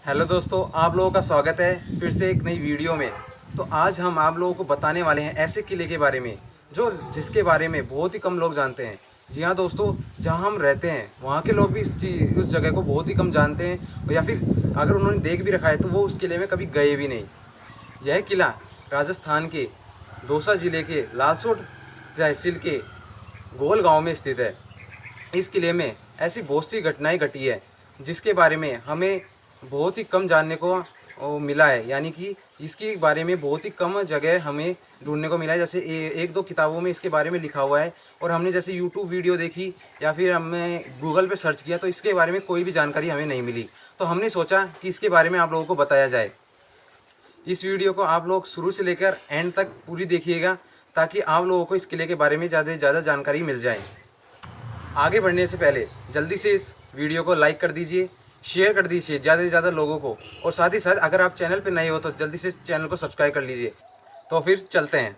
Hello दोस्तों, आप लोगों का स्वागत है फिर से एक नई वीडियो में। तो आज हम आप लोगों को बताने वाले हैं ऐसे किले के बारे में जिसके बारे में बहुत ही कम लोग जानते हैं। जी हाँ दोस्तों, जहाँ हम रहते हैं वहाँ के लोग भी उस जगह को बहुत ही कम जानते हैं, या फिर अगर उन्होंने देख भी रखा है तो वो उस किले में कभी गए भी नहीं। यह किला राजस्थान के दौसा जिले के लालसोट तहसील के गोल गाँव में स्थित है। इस किले में ऐसी बहुत सी घटनाएं घटी है जिसके बारे में हमें बहुत ही कम जानने को मिला है, यानी कि इसके बारे में बहुत ही कम जगह हमें ढूंढने को मिला है। जैसे एक दो किताबों में इसके बारे में लिखा हुआ है, और हमने जैसे यूट्यूब वीडियो देखी या फिर हमने गूगल पे सर्च किया तो इसके बारे में कोई भी जानकारी हमें नहीं मिली। तो हमने सोचा कि इसके बारे में आप लोगों को बताया जाए। इस वीडियो को आप लोग शुरू से लेकर एंड तक पूरी देखिएगा, ताकि आप लोगों को इस किले के बारे में ज़्यादा से ज़्यादा जानकारी मिल जाए। आगे बढ़ने से पहले जल्दी से इस वीडियो को लाइक कर दीजिए, शेयर कर दीजिए ज़्यादा से ज़्यादा लोगों को, और साथ ही साथ अगर आप चैनल पर नए हो तो जल्दी से इस चैनल को सब्सक्राइब कर लीजिए। तो फिर चलते हैं।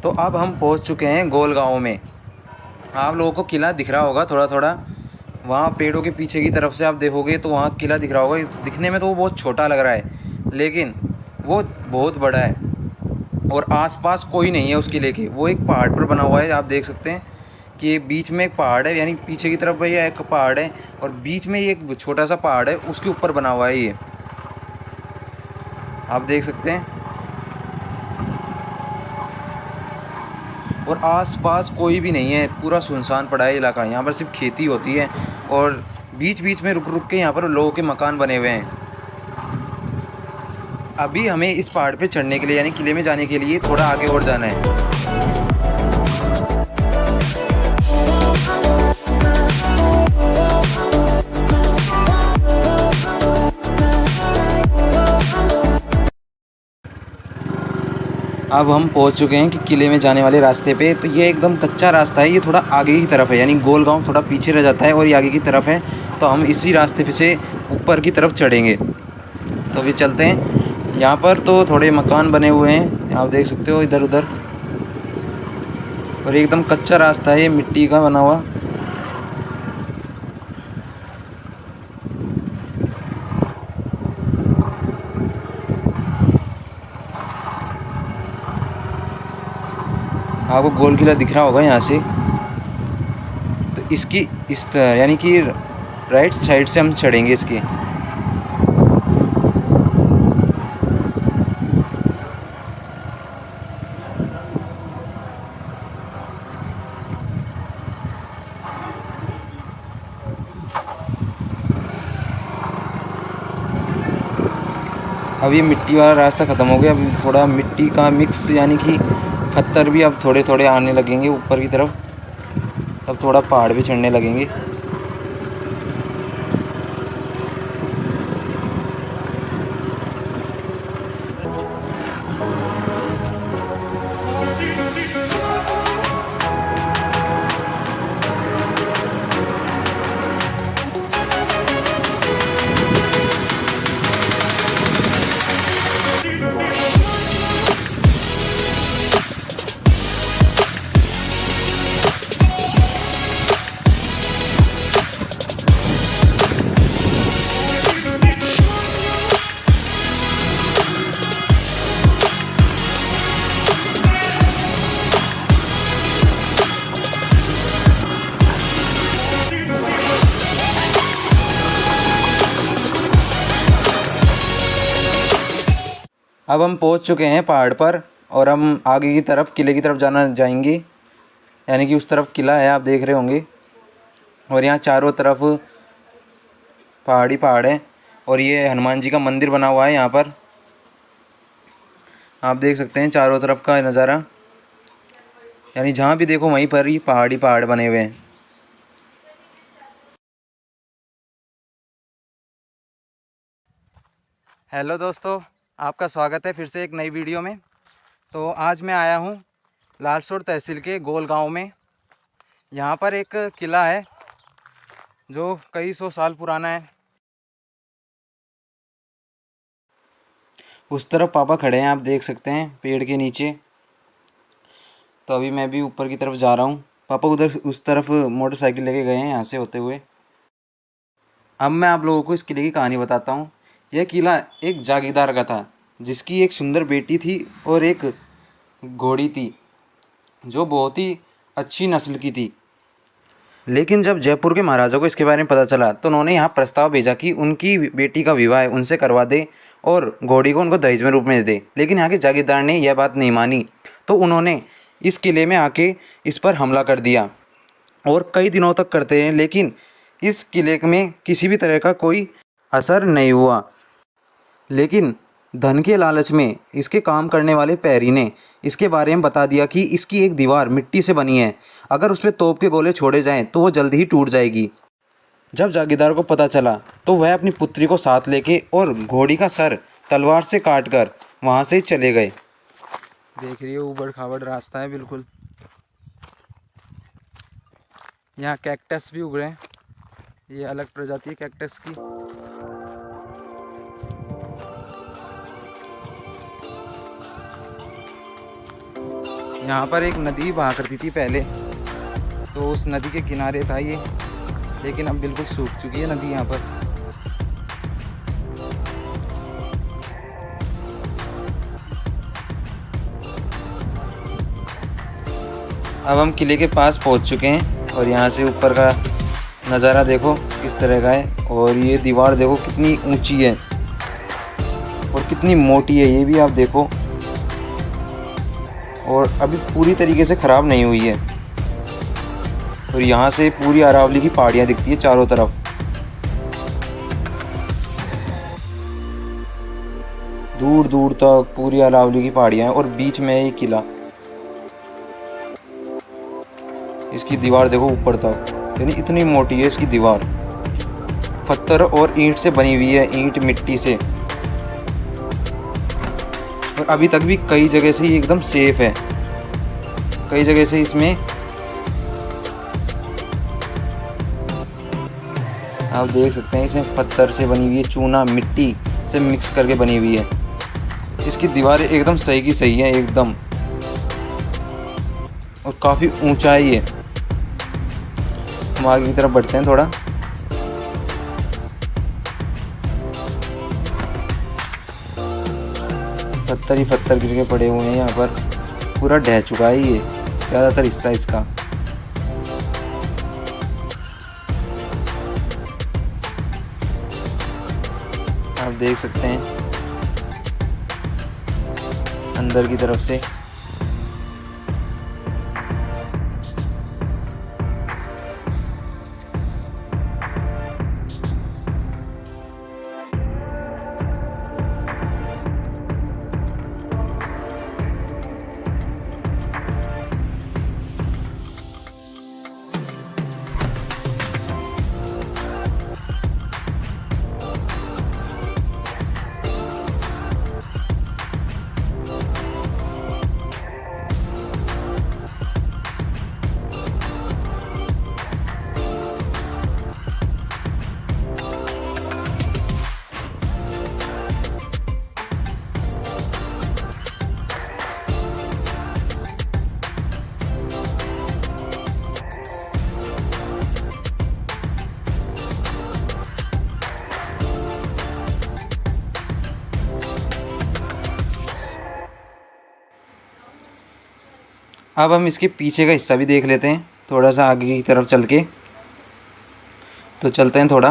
तो अब हम पहुंच चुके हैं गोल गाँव में। आप लोगों को किला दिख रहा होगा थोड़ा थोड़ा, वहाँ पेड़ों के पीछे की तरफ से आप देखोगे तो वहाँ किला दिख रहा होगा। दिखने में तो वो बहुत छोटा लग रहा है, लेकिन वो बहुत बड़ा है और आसपास कोई नहीं है उस किले के। वो एक पहाड़ पर बना हुआ है। आप देख सकते हैं कि बीच में एक पहाड़ है, यानी पीछे की तरफ भैया एक पहाड़ है और बीच में ये एक छोटा सा पहाड़ है, उसके ऊपर बना हुआ है ये। आप देख सकते हैं। और आसपास कोई भी नहीं है, पूरा सुनसान पड़ा है इलाका। यहाँ पर सिर्फ खेती होती है और बीच बीच में रुक रुक के यहाँ पर लोगों के मकान बने हुए हैं। अभी हमें इस पहाड़ पे चढ़ने के लिए, यानी किले में जाने के लिए थोड़ा आगे और जाना है। अब हम पहुंच चुके हैं कि किले में जाने वाले रास्ते पे। तो ये एकदम कच्चा रास्ता है, ये थोड़ा आगे की तरफ है, यानी गोल गाँव थोड़ा पीछे रह जाता है और ये आगे की तरफ है। तो हम इसी रास्ते पे से ऊपर की तरफ चढ़ेंगे। तो भी चलते हैं। यहाँ पर तो थोड़े मकान बने हुए हैं, आप देख सकते हो इधर उधर, और एकदम कच्चा रास्ता है, ये मिट्टी का बना हुआ। आपको गोल किला दिख रहा होगा यहाँ से। तो इसकी यानी कि राइट साइड से हम चढ़ेंगे इसके। अब ये मिट्टी वाला रास्ता ख़त्म हो गया। अब थोड़ा मिट्टी का मिक्स, यानी कि पत्थर भी अब थोड़े थोड़े आने लगेंगे ऊपर की तरफ। अब थोड़ा पहाड़ भी चढ़ने लगेंगे। अब हम पहुंच चुके हैं पहाड़ पर और हम आगे की तरफ किले की तरफ जाएंगे, यानी कि उस तरफ किला है, आप देख रहे होंगे। और यहाँ चारों तरफ पहाड़ ही पहाड़ है और ये हनुमान जी का मंदिर बना हुआ है। यहाँ पर आप देख सकते हैं चारों तरफ का नज़ारा, यानी जहाँ भी देखो वहीं पर ही पहाड़ बने हुए हैं। हेलो दोस्तों, आपका स्वागत है फिर से एक नई वीडियो में। तो आज मैं आया हूँ लालसोट तहसील के गोल गांव में। यहाँ पर एक किला है जो कई सौ साल पुराना है। उस तरफ पापा खड़े हैं, आप देख सकते हैं पेड़ के नीचे। तो अभी मैं भी ऊपर की तरफ जा रहा हूँ। पापा उधर उस तरफ मोटरसाइकिल लेके गए हैं यहाँ से होते हुए। अब मैं आप लोगों को इस किले की कहानी बताता हूँ। यह किला एक जागीरदार का था जिसकी एक सुंदर बेटी थी और एक घोड़ी थी जो बहुत ही अच्छी नस्ल की थी। लेकिन जब जयपुर के महाराजा को इसके बारे में पता चला तो उन्होंने यहाँ प्रस्ताव भेजा कि उनकी बेटी का विवाह उनसे करवा दे और घोड़ी को उनको दहेज में रूप में दे दे। लेकिन यहाँ के जागीरदार ने यह बात नहीं मानी, तो उन्होंने इस किले में आके इस पर हमला कर दिया और कई दिनों तक करते रहे। लेकिन इस किले में किसी भी तरह का कोई असर नहीं हुआ। लेकिन धन के लालच में इसके काम करने वाले पैरी ने इसके बारे में बता दिया कि इसकी एक दीवार मिट्टी से बनी है, अगर उस पर तोप के गोले छोड़े जाएं तो वो जल्दी ही टूट जाएगी। जब जागीरदार को पता चला तो वह अपनी पुत्री को साथ लेके और घोड़ी का सर तलवार से काट कर वहाँ से चले गए। देख रही हो ऊबड़ खाबड़ रास्ता है बिल्कुल। यहाँ कैक्टस भी उग रहे हैं, ये अलग प्रजाति है कैक्टस की। यहाँ पर एक नदी बहा करती थी पहले, तो उस नदी के किनारे था ये, लेकिन अब बिल्कुल सूख चुकी है नदी यहाँ पर। अब हम किले के पास पहुँच चुके हैं और यहाँ से ऊपर का नज़ारा देखो किस तरह का है। और ये दीवार देखो कितनी ऊंची है और कितनी मोटी है, ये भी आप देखो। और अभी पूरी तरीके से ख़राब नहीं हुई है। और यहाँ से पूरी अरावली की पहाड़ियाँ दिखती है चारों तरफ। दूर दूर तक पूरी अरावली की पहाड़ियाँ हैं और बीच में ये किला। इसकी दीवार देखो ऊपर तक, यानी इतनी मोटी है इसकी दीवार। पत्थर और ईंट से बनी हुई है, ईंट मिट्टी से। और अभी तक भी कई जगह से ये एकदम सेफ है। कई जगह से इसमें आप देख सकते हैं इसमें पत्थर से बनी हुई है, चूना मिट्टी से मिक्स करके बनी हुई है। इसकी दीवारें एकदम सही की सही है एकदम, और काफ़ी ऊंचाई है। हम आगे की तरफ बढ़ते हैं थोड़ा। पत्थर ही पत्थर गिर के पड़े हुए हैं यहाँ पर, पूरा ढह चुका है ये ज़्यादातर हिस्सा इसका। आप देख सकते हैं अंदर की तरफ से। अब हम इसके पीछे का हिस्सा भी देख लेते हैं, थोड़ा सा आगे की तरफ चल के। तो चलते हैं थोड़ा।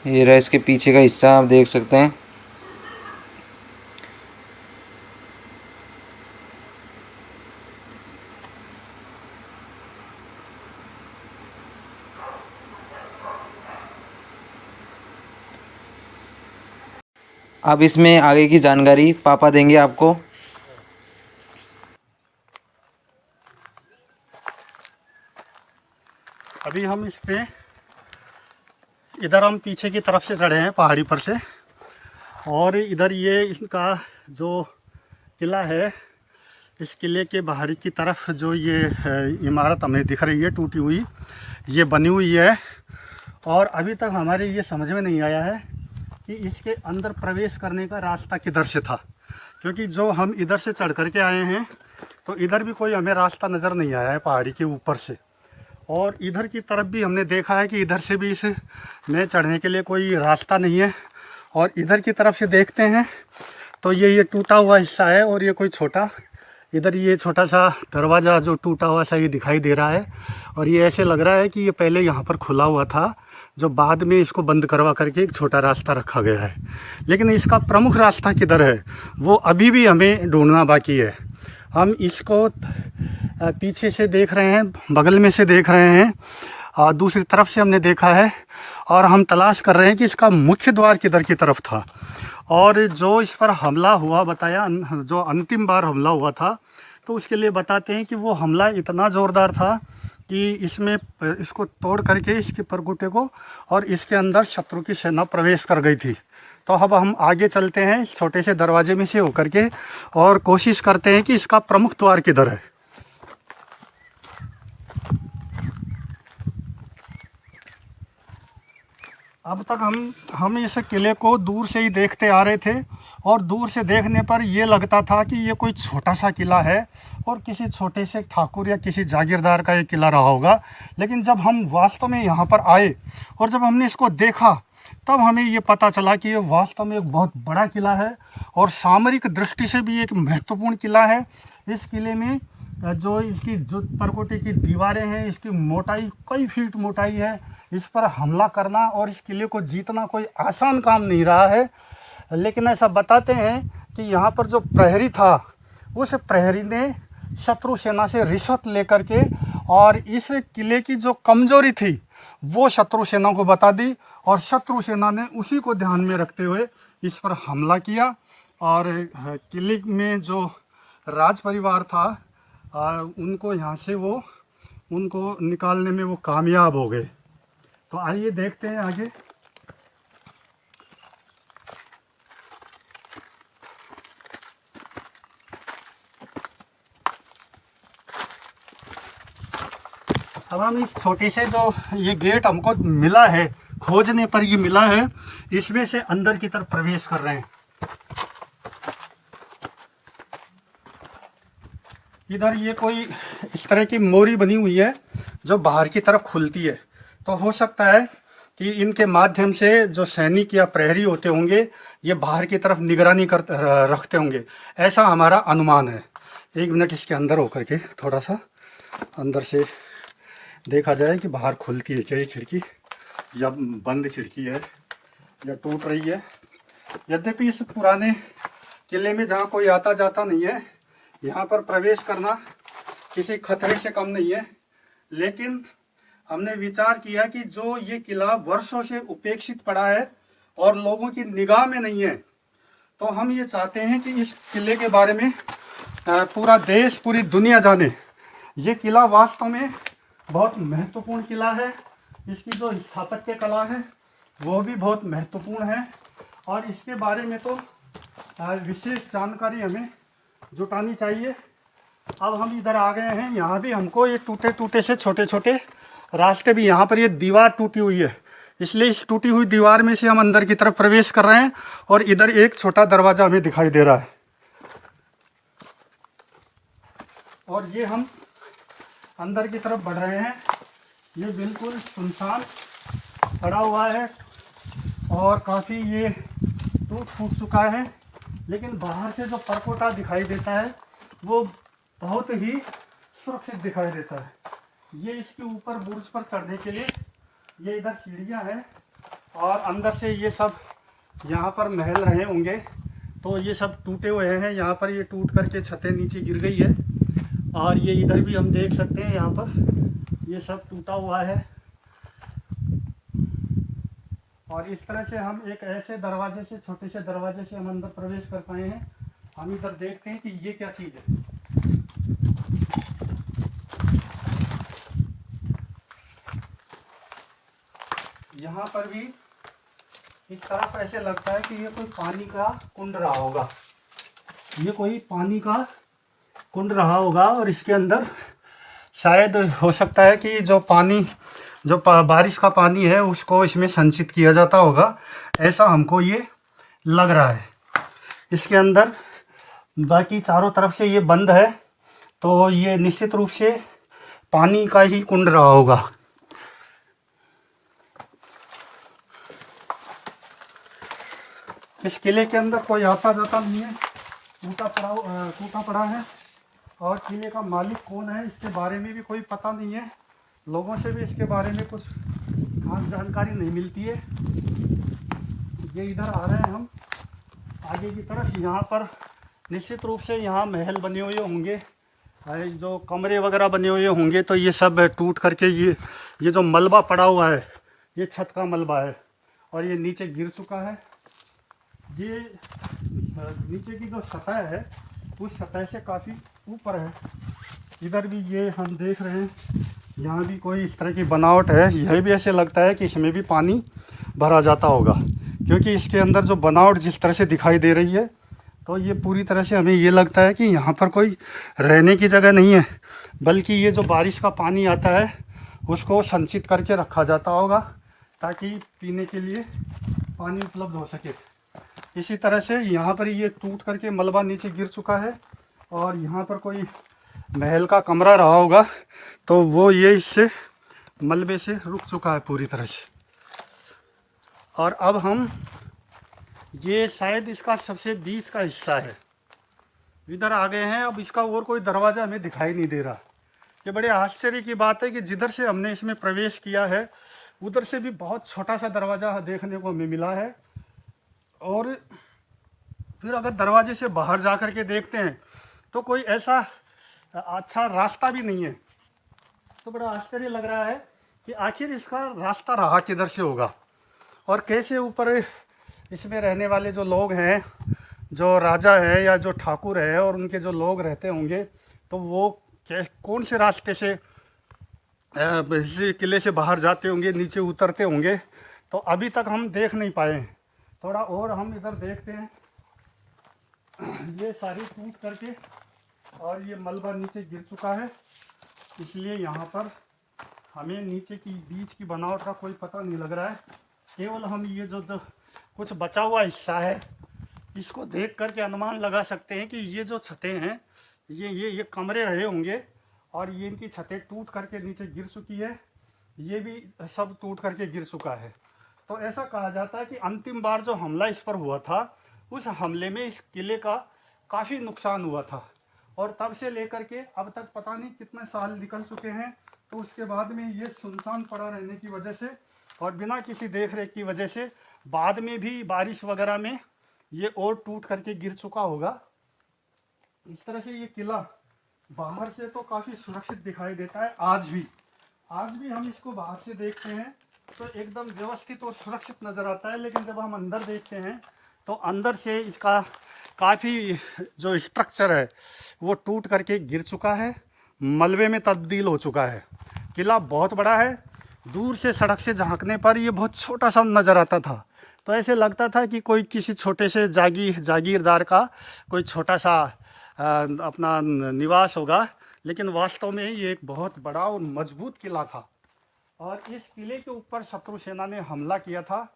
ये रहा इसके पीछे का हिस्सा, आप देख सकते हैं। अब इसमें आगे की जानकारी पापा देंगे आपको। अभी हम इस पे इधर हम पीछे की तरफ से चढ़े हैं पहाड़ी पर से, और इधर ये इसका जो किला है, इस किले के बाहरी की तरफ जो ये इमारत हमें दिख रही है टूटी हुई, ये बनी हुई है। और अभी तक हमारे ये समझ में नहीं आया है कि इसके अंदर प्रवेश करने का रास्ता किधर से था, क्योंकि जो हम इधर से चढ़ कर के आए हैं तो इधर भी कोई हमें रास्ता नज़र नहीं आया है पहाड़ी के ऊपर से। और इधर की तरफ भी हमने देखा है कि इधर से भी इस में चढ़ने के लिए कोई रास्ता नहीं है। और इधर की तरफ से देखते हैं तो ये टूटा हुआ हिस्सा है, और ये कोई छोटा, इधर ये छोटा सा दरवाज़ा जो टूटा हुआ सा ये दिखाई दे रहा है। और ये ऐसे लग रहा है कि ये पहले यहाँ पर खुला हुआ था, जो बाद में इसको बंद करवा करके एक छोटा रास्ता रखा गया है। लेकिन इसका प्रमुख रास्ता किधर है वो अभी भी हमें ढूंढना बाकी है। हम इसको पीछे से देख रहे हैं, बगल में से देख रहे हैं, और दूसरी तरफ से हमने देखा है, और हम तलाश कर रहे हैं कि इसका मुख्य द्वार किधर की तरफ था। और जो इस पर हमला हुआ बताया, जो अंतिम बार हमला हुआ था, तो उसके लिए बताते हैं कि वो हमला इतना ज़ोरदार था कि इसमें इसको तोड़ करके इसके परगुटे को और इसके अंदर शत्रु की सेना प्रवेश कर गई थी। तो अब हम आगे चलते हैं छोटे से दरवाजे में से होकर के, और कोशिश करते हैं कि इसका प्रमुख द्वार किधर है। अब तक हम इस किले को दूर से ही देखते आ रहे थे, और दूर से देखने पर ये लगता था कि ये कोई छोटा सा किला है और किसी छोटे से ठाकुर या किसी जागीरदार का ये किला रहा होगा। लेकिन जब हम वास्तव में यहाँ पर आए और जब हमने इसको देखा, तब हमें ये पता चला कि ये वास्तव में एक बहुत बड़ा किला है, और सामरिक दृष्टि से भी एक महत्वपूर्ण किला है। इस किले में जो इसकी जो परकोटे की दीवारें हैं, इसकी मोटाई कई फीट मोटाई है। इस पर हमला करना और इस किले को जीतना कोई आसान काम नहीं रहा है। लेकिन ऐसा बताते हैं कि यहाँ पर जो प्रहरी था, उस प्रहरी ने शत्रु सेना से रिश्वत लेकर के और इस किले की जो कमज़ोरी थी वो शत्रु सेना को बता दी, और शत्रु सेना ने उसी को ध्यान में रखते हुए इस पर हमला किया। और किले में जो राज परिवार था उनको यहाँ से वो उनको निकालने में वो कामयाब हो गए। तो आइए देखते हैं आगे। अब हम इस छोटे से जो ये गेट हमको मिला है, खोजने पर ये मिला है, इसमें से अंदर की तरफ प्रवेश कर रहे हैं। इधर ये कोई इस तरह की मोरी बनी हुई है जो बाहर की तरफ खुलती है। तो हो सकता है कि इनके माध्यम से जो सैनिक या प्रहरी होते होंगे ये बाहर की तरफ निगरानी कर रखते होंगे, ऐसा हमारा अनुमान है। एक मिनट इसके अंदर होकर के थोड़ा सा अंदर से देखा जाए कि बाहर खुलती है क्या ये खिड़की, या बंद खिड़की है, या टूट रही है। यद्यपि इस पुराने किले में जहाँ कोई आता जाता नहीं है, यहाँ पर प्रवेश करना किसी खतरे से कम नहीं है। लेकिन हमने विचार किया कि जो ये किला वर्षों से उपेक्षित पड़ा है और लोगों की निगाह में नहीं है, तो हम ये चाहते हैं कि इस किले के बारे में पूरा देश, पूरी दुनिया जाने। ये किला वास्तव में बहुत महत्वपूर्ण किला है। इसकी जो स्थापत्य कला है वो भी बहुत महत्वपूर्ण है, और इसके बारे में तो विशेष जानकारी हमें जुटानी चाहिए। अब हम इधर आ गए हैं, यहाँ भी हमको ये टूटे टूटे से छोटे छोटे रास्ते भी, यहाँ पर ये दीवार टूटी हुई है, इसलिए इस टूटी हुई दीवार में से हम अंदर की तरफ प्रवेश कर रहे हैं, और इधर एक छोटा दरवाज़ा हमें दिखाई दे रहा है। और ये हम अंदर की तरफ बढ़ रहे हैं। ये बिल्कुल सुनसान पड़ा हुआ है और काफ़ी ये टूट फूट चुका है, लेकिन बाहर से जो परकोटा दिखाई देता है वो बहुत ही सुरक्षित दिखाई देता है। ये इसके ऊपर बुर्ज पर चढ़ने के लिए ये इधर सीढ़ियाँ हैं, और अंदर से ये सब यहाँ पर महल रहे होंगे, तो ये सब टूटे हुए हैं। यहाँ पर ये टूट करके छतें नीचे गिर गई है, और ये इधर भी हम देख सकते हैं, यहाँ पर ये सब टूटा हुआ है। और इस तरह से हम एक ऐसे दरवाजे से, छोटे से दरवाजे से हम अंदर प्रवेश कर पाए हैं। हम इधर देखते हैं कि ये क्या चीज़ है। यहाँ पर भी इस तरफ ऐसे लगता है कि ये कोई पानी का कुंड रहा होगा, ये कोई पानी का कुंड रहा होगा। और इसके अंदर शायद हो सकता है कि जो पानी, जो बारिश का पानी है, उसको इसमें संचित किया जाता होगा, ऐसा हमको ये लग रहा है। इसके अंदर बाकी चारों तरफ से ये बंद है, तो ये निश्चित रूप से पानी का ही कुंड रहा होगा। इस किले के अंदर कोई आता जाता नहीं है, टूटा पड़ा है। और किले का मालिक कौन है, इसके बारे में भी कोई पता नहीं है। लोगों से भी इसके बारे में कुछ खास जानकारी नहीं मिलती है। ये इधर आ रहे हैं हम आगे की तरफ। यहाँ पर निश्चित रूप से यहाँ महल बने हुए होंगे, जो कमरे वगैरह बने हुए होंगे, तो ये सब टूट करके ये जो मलबा पड़ा हुआ है, ये छत का मलबा है, और ये नीचे गिर चुका है। ये नीचे की जो सतह है, उस सतह से काफ़ी ऊपर है। इधर भी ये हम देख रहे हैं, यहाँ भी कोई इस तरह की बनावट है। यह भी ऐसे लगता है कि इसमें भी पानी भरा जाता होगा, क्योंकि इसके अंदर जो बनावट जिस तरह से दिखाई दे रही है, तो ये पूरी तरह से हमें ये लगता है कि यहाँ पर कोई रहने की जगह नहीं है, बल्कि ये जो बारिश का पानी आता है उसको संचित करके रखा जाता होगा, ताकि पीने के लिए पानी उपलब्ध हो सके। इसी तरह से यहाँ पर ये टूट करके मलबा नीचे गिर चुका है, और यहाँ पर कोई महल का कमरा रहा होगा, तो वो ये इससे मलबे से रुक चुका है पूरी तरह से। और अब हम, ये शायद इसका सबसे बीच का हिस्सा है, इधर आ गए हैं। अब इसका और कोई दरवाज़ा हमें दिखाई नहीं दे रहा। ये बड़े आश्चर्य की बात है कि जिधर से हमने इसमें प्रवेश किया है, उधर से भी बहुत छोटा सा दरवाज़ा देखने को हमें मिला है। और फिर अगर दरवाजे से बाहर जा कर के देखते हैं, तो कोई ऐसा अच्छा रास्ता भी नहीं है। तो बड़ा आश्चर्य लग रहा है कि आखिर इसका रास्ता रहा किधर से होगा, और कैसे ऊपर इसमें रहने वाले जो लोग हैं, जो राजा है या जो ठाकुर है और उनके जो लोग रहते होंगे, तो वो कौन से रास्ते से इस किले से बाहर जाते होंगे, नीचे उतरते होंगे, तो अभी तक हम देख नहीं पाए हैं। थोड़ा और हम इधर देखते हैं। ये सारी टूट करके और ये मलबा नीचे गिर चुका है, इसलिए यहाँ पर हमें नीचे की बीच की बनावट का कोई पता नहीं लग रहा है। केवल हम ये जो कुछ बचा हुआ हिस्सा है, इसको देख करके अनुमान लगा सकते हैं कि ये जो छतें हैं, ये कमरे रहे होंगे, और ये इनकी छतें टूट करके नीचे गिर चुकी है। ये भी सब टूट करके गिर चुका है। तो ऐसा कहा जाता है कि अंतिम बार जो हमला इस पर हुआ था, उस हमले में इस किले का काफ़ी नुकसान हुआ था, और तब से लेकर के अब तक पता नहीं कितने साल निकल चुके हैं। तो उसके बाद में ये सुनसान पड़ा रहने की वजह से और बिना किसी देख रेख की वजह से बाद में भी बारिश वगैरह में ये और टूट करके गिर चुका होगा। इस तरह से ये किला बाहर से तो काफ़ी सुरक्षित दिखाई देता है। आज भी हम इसको बाहर से देखते हैं तो एकदम व्यवस्थित और सुरक्षित नज़र आता है, लेकिन जब हम अंदर देखते हैं तो अंदर से इसका काफ़ी जो स्ट्रक्चर है वो टूट करके गिर चुका है, मलबे में तब्दील हो चुका है। किला बहुत बड़ा है, दूर से सड़क से झांकने पर ये बहुत छोटा सा नज़र आता था, तो ऐसे लगता था कि कोई किसी छोटे से जागीरदार का कोई छोटा सा अपना निवास होगा, लेकिन वास्तव में ये एक बहुत बड़ा और मजबूत किला था। और इस किले के ऊपर शत्रु सेना ने हमला किया था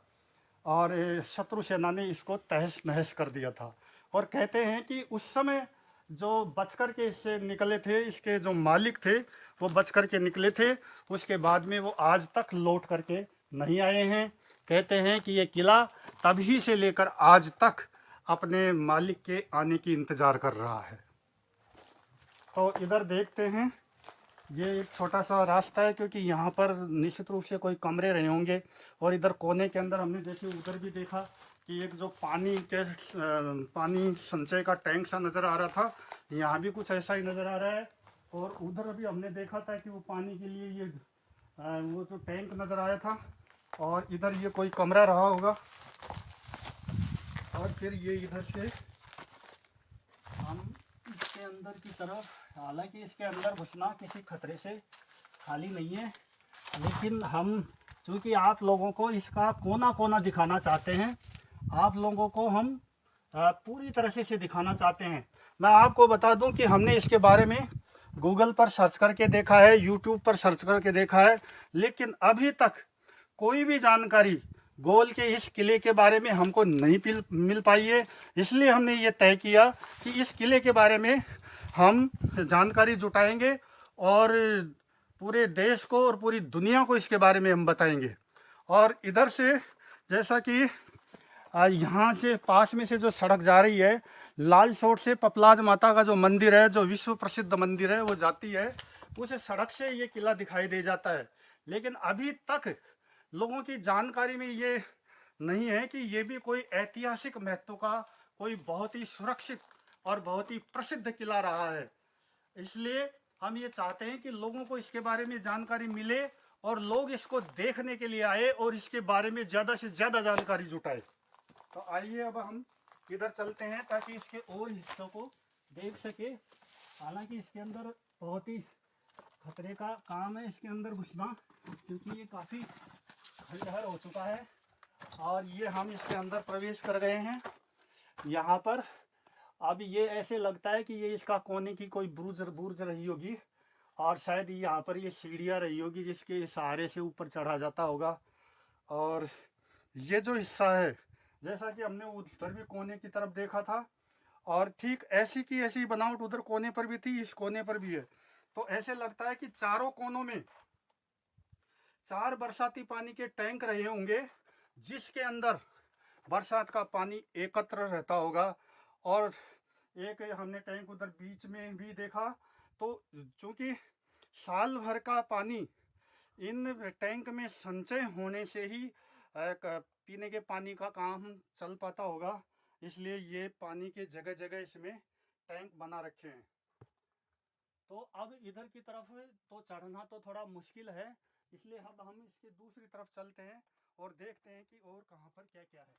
और शत्रु सेना ने इसको तहस नहस कर दिया था। और कहते हैं कि उस समय जो बच कर के इससे निकले थे, इसके जो मालिक थे वो बच कर के निकले थे, उसके बाद में वो आज तक लौट करके नहीं आए हैं। कहते हैं कि ये किला तभी से लेकर आज तक अपने मालिक के आने की इंतज़ार कर रहा है। तो इधर देखते हैं ये एक छोटा सा रास्ता है, क्योंकि यहाँ पर निश्चित रूप से कोई कमरे रहे होंगे। और इधर कोने के अंदर हमने जैसे उधर भी देखा कि एक जो पानी संचय का टैंक सा नज़र आ रहा था, यहाँ भी कुछ ऐसा ही नज़र आ रहा है। और उधर अभी हमने देखा था कि वो पानी के लिए ये वो जो टैंक नज़र आया था। और इधर ये कोई कमरा रहा होगा। और फिर ये इधर से हम इसके अंदर की तरफ, हालांकि इसके अंदर घुसना किसी खतरे से खाली नहीं है, लेकिन हम चूँकि आप लोगों को इसका कोना कोना दिखाना चाहते हैं, आप लोगों को हम पूरी तरह से इसे दिखाना चाहते हैं। मैं आपको बता दूं कि हमने इसके बारे में गूगल पर सर्च करके देखा है, यूट्यूब पर सर्च करके देखा है, लेकिन अभी तक कोई भी जानकारी गोल के इस किले के बारे में हमको नहीं मिल पाई है। इसलिए हमने ये तय किया कि इस किले के बारे में हम जानकारी जुटाएंगे और पूरे देश को और पूरी दुनिया को इसके बारे में हम बताएंगे। और इधर से जैसा कि यहाँ से पास में से जो सड़क जा रही है, लाल चौक से पपलाज माता का जो मंदिर है, जो विश्व प्रसिद्ध मंदिर है, वो जाती है। उस सड़क से ये किला दिखाई दे जाता है। लेकिन अभी तक लोगों की जानकारी में ये नहीं है कि ये भी कोई ऐतिहासिक महत्व का कोई बहुत ही सुरक्षित और बहुत ही प्रसिद्ध किला रहा है। इसलिए हम ये चाहते हैं कि लोगों को इसके बारे में जानकारी मिले और लोग इसको देखने के लिए आए और इसके बारे में ज़्यादा से ज़्यादा जानकारी जुटाए। तो आइए अब हम इधर चलते हैं ताकि इसके और हिस्सों को देख सके। हालांकि इसके अंदर बहुत ही खतरे का काम है इसके अंदर घुसना, क्योंकि ये काफ़ी खंडहर हो चुका है। और ये हम इसके अंदर प्रवेश कर गए हैं। यहाँ पर अब ये ऐसे लगता है कि ये इसका कोने की कोई बुर्ज रही होगी, और शायद यहाँ पर ये सीढ़ियाँ रही होगी जिसके सहारे से ऊपर चढ़ा जाता होगा। और ये जो हिस्सा है, जैसा कि हमने उधर भी कोने की तरफ देखा था, और ठीक ऐसी की ऐसी बनावट उधर कोने पर भी थी, इस कोने पर भी है। तो ऐसे लगता है कि चारों कोनों में 4 बरसाती पानी के टैंक रहे होंगे, जिसके अंदर बरसात का पानी एकत्र रहता होगा। और एक हमने टैंक उधर बीच में भी देखा। तो चूँकि साल भर का पानी इन टैंक में संचय होने से ही पीने के पानी का काम चल पाता होगा, इसलिए ये पानी के जगह जगह इसमें टैंक बना रखे हैं। तो अब इधर की तरफ तो चढ़ना तो थोड़ा मुश्किल है, इसलिए अब हम इसके दूसरी तरफ चलते हैं और देखते हैं कि और कहाँ पर क्या क्या है।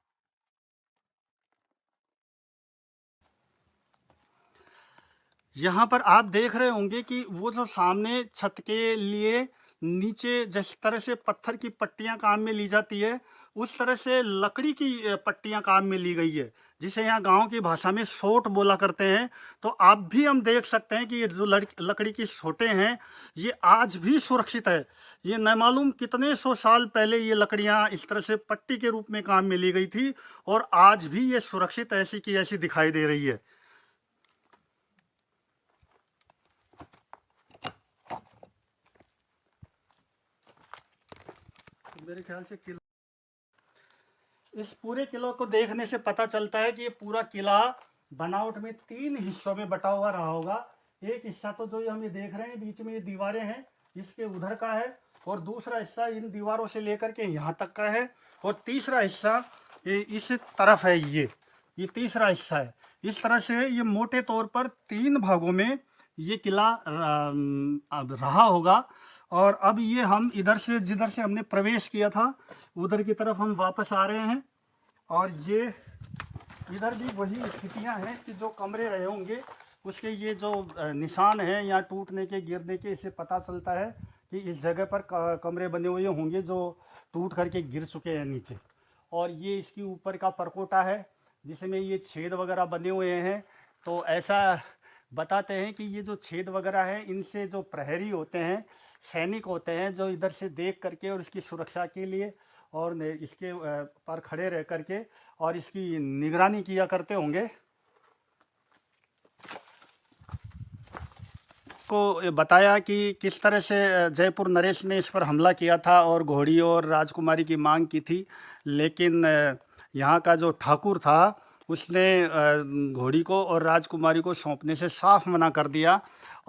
यहाँ पर आप देख रहे होंगे कि वो जो सामने छत के लिए नीचे जिस तरह से पत्थर की पट्टियाँ काम में ली जाती है, उस तरह से लकड़ी की पट्टियाँ काम में ली गई है, जिसे यहाँ गांव की भाषा में सोट बोला करते हैं। तो आप भी हम देख सकते हैं कि ये जो लकड़ी की सोटें हैं, ये आज भी सुरक्षित है। ये न मालूम कितने 100 साल पहले ये लकड़ियाँ इस तरह से पट्टी के रूप में काम में ली गई थी, और आज भी ये सुरक्षित ऐसी की ऐसी दिखाई दे रही है। मेरे ख्याल से किला, इस पूरे किले को देखने से पता चलता है कि ये पूरा किला बनावट में 3 हिस्सों में बटा हुआ रहा होगा। एक हिस्सा तो जो हम ये देख रहे हैं बीच में ये दीवारें हैं, इसके उधर का है, और दूसरा हिस्सा इन दीवारों से लेकर के यहाँ तक का है, और तीसरा हिस्सा ये इस तरफ है। ये तीसरा हिस्सा है। इस तरह से ये मोटे तौर पर 3 भागों में ये किला रहा होगा। और अब ये हम इधर से जिधर से हमने प्रवेश किया था उधर की तरफ हम वापस आ रहे हैं। और ये इधर भी वही स्थितियां हैं कि जो कमरे रहे होंगे उसके ये जो निशान हैं या टूटने के गिरने के, इससे पता चलता है कि इस जगह पर कमरे बने हुए होंगे जो टूट करके गिर चुके हैं नीचे। और ये इसके ऊपर का परकोटा है जिसमें ये छेद वगैरह बने हुए हैं। तो ऐसा बताते हैं कि ये जो छेद वगैरह है, इनसे जो प्रहरी होते हैं, सैनिक होते हैं, जो इधर से देख करके और इसकी सुरक्षा के लिए और इसके पर खड़े रह करके और इसकी निगरानी किया करते होंगे। को बताया कि किस तरह से जयपुर नरेश ने इस पर हमला किया था और घोड़ी और राजकुमारी की मांग की थी, लेकिन यहाँ का जो ठाकुर था उसने घोड़ी को और राजकुमारी को सौंपने से साफ मना कर दिया।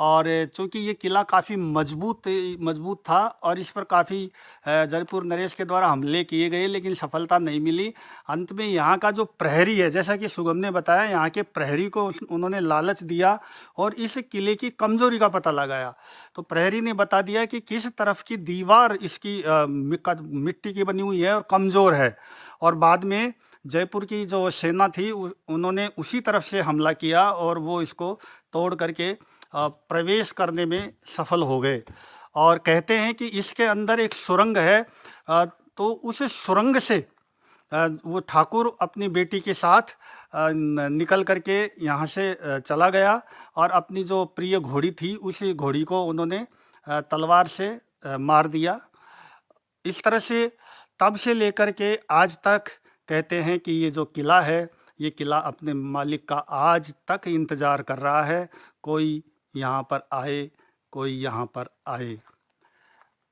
और चूँकि ये किला काफ़ी मजबूत था और इस पर काफ़ी जयपुर नरेश के द्वारा हमले किए गए, लेकिन सफलता नहीं मिली। अंत में यहाँ का जो प्रहरी है, जैसा कि सुगम ने बताया, यहाँ के प्रहरी को उन्होंने लालच दिया और इस किले की कमज़ोरी का पता लगाया। तो प्रहरी ने बता दिया कि किस तरफ की दीवार इसकी मिट्टी की बनी हुई है और कमज़ोर है, और बाद में जयपुर की जो सेना थी उन्होंने उसी तरफ से हमला किया और वो इसको तोड़ करके प्रवेश करने में सफल हो गए। और कहते हैं कि इसके अंदर एक सुरंग है, तो उस सुरंग से वो ठाकुर अपनी बेटी के साथ निकल करके यहाँ से चला गया और अपनी जो प्रिय घोड़ी थी उसी घोड़ी को उन्होंने तलवार से मार दिया। इस तरह से तब से लेकर के आज तक कहते हैं कि ये जो किला है, ये किला अपने मालिक का आज तक इंतज़ार कर रहा है, कोई यहाँ पर आए, कोई यहाँ पर आए।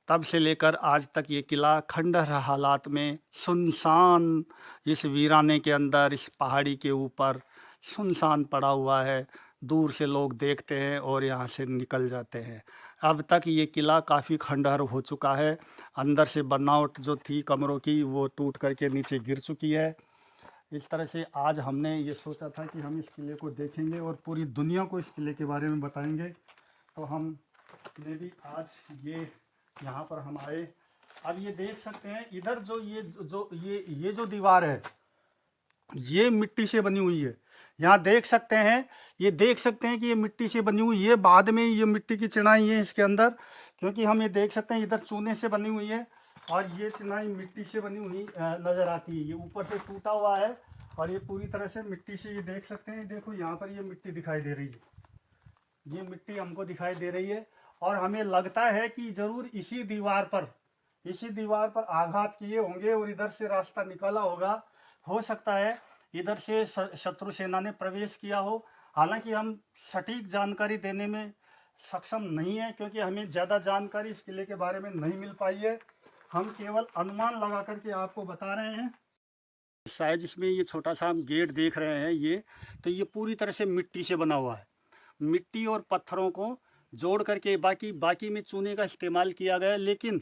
तब से लेकर आज तक ये किला खंडहर हालात में सुनसान, इस वीराने के अंदर, इस पहाड़ी के ऊपर सुनसान पड़ा हुआ है। दूर से लोग देखते हैं और यहाँ से निकल जाते हैं। अब तक ये किला काफ़ी खंडहर हो चुका है। अंदर से बनावट जो थी कमरों की वो टूट करके नीचे गिर चुकी है। इस तरह से आज हमने ये सोचा था कि हम इस किले को देखेंगे और पूरी दुनिया को इस किले के बारे में बताएंगे। तो हमने भी आज यहाँ पर हम आए। अब ये देख सकते हैं इधर जो ये जो दीवार है ये मिट्टी से बनी हुई है। यहाँ देख सकते हैं कि ये मिट्टी से बनी हुई है। बाद में ये मिट्टी की चिनाई है इसके अंदर, क्योंकि हम ये देख सकते हैं इधर चूने से बनी हुई है और ये चिनाई मिट्टी से बनी हुई नज़र आती है। ये ऊपर से टूटा हुआ है और ये पूरी तरह से मिट्टी से, ये देख सकते हैं, देखो यहाँ पर ये मिट्टी दिखाई दे रही है, ये मिट्टी हमको दिखाई दे रही है। और हमें लगता है कि ज़रूर इसी दीवार पर आघात किए होंगे और इधर से रास्ता निकाला होगा। हो सकता है इधर से शत्रु सेना ने प्रवेश किया हो। हालांकि हम सटीक जानकारी देने में सक्षम नहीं है, क्योंकि हमें ज़्यादा जानकारी इस किले के बारे में नहीं मिल पाई है। हम केवल अनुमान लगा करके आपको बता रहे हैं। शायद इसमें ये छोटा सा हम गेट देख रहे हैं, ये पूरी तरह से मिट्टी से बना हुआ है। मिट्टी और पत्थरों को जोड़ करके बाकी में चूने का इस्तेमाल किया गया, लेकिन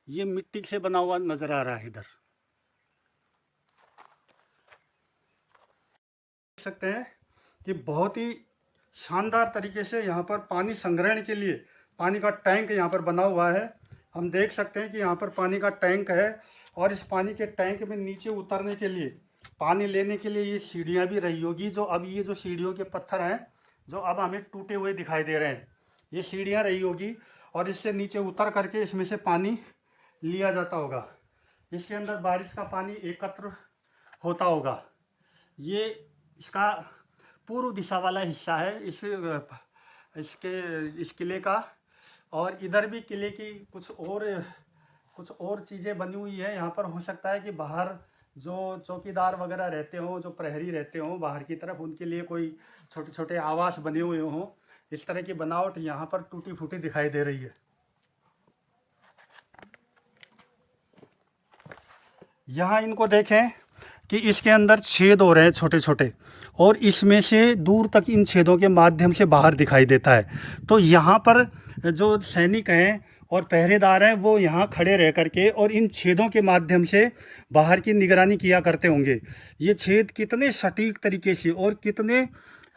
ये मिट्टी से बना हुआ नज़र आ रहा है। इधर देख सकते हैं कि बहुत ही शानदार तरीके से यहाँ पर पानी संग्रहण के लिए पानी का टैंक यहाँ पर बना हुआ है। हम देख सकते हैं कि यहाँ पर पानी का टैंक है और इस पानी के टैंक में नीचे उतरने के लिए, पानी लेने के लिए ये सीढ़ियाँ भी रही होगी। जो अब ये जो सीढ़ियों के पत्थर हैं जो अब हमें टूटे हुए दिखाई दे रहे हैं, ये सीढ़ियाँ रही होगी और इससे नीचे उतर करके इसमें से पानी लिया जाता होगा। इसके अंदर बारिश का पानी एकत्र होता होगा। ये इसका पूर्व दिशा वाला हिस्सा है इस किले का। और इधर भी किले की कुछ और चीज़ें बनी हुई है। यहाँ पर हो सकता है कि बाहर जो चौकीदार वगैरह रहते हों, जो प्रहरी रहते हों बाहर की तरफ, उनके लिए कोई छोटे छोटे आवास बने हुए हों। इस तरह की बनावट यहाँ पर टूटी फूटी दिखाई दे रही है। यहाँ इनको देखें कि इसके अंदर छेद हो रहे हैं छोटे छोटे, और इसमें से दूर तक इन छेदों के माध्यम से बाहर दिखाई देता है। तो यहाँ पर जो सैनिक हैं और पहरेदार हैं वो यहाँ खड़े रह करके और इन छेदों के माध्यम से बाहर की निगरानी किया करते होंगे। ये छेद कितने सटीक तरीके से और कितने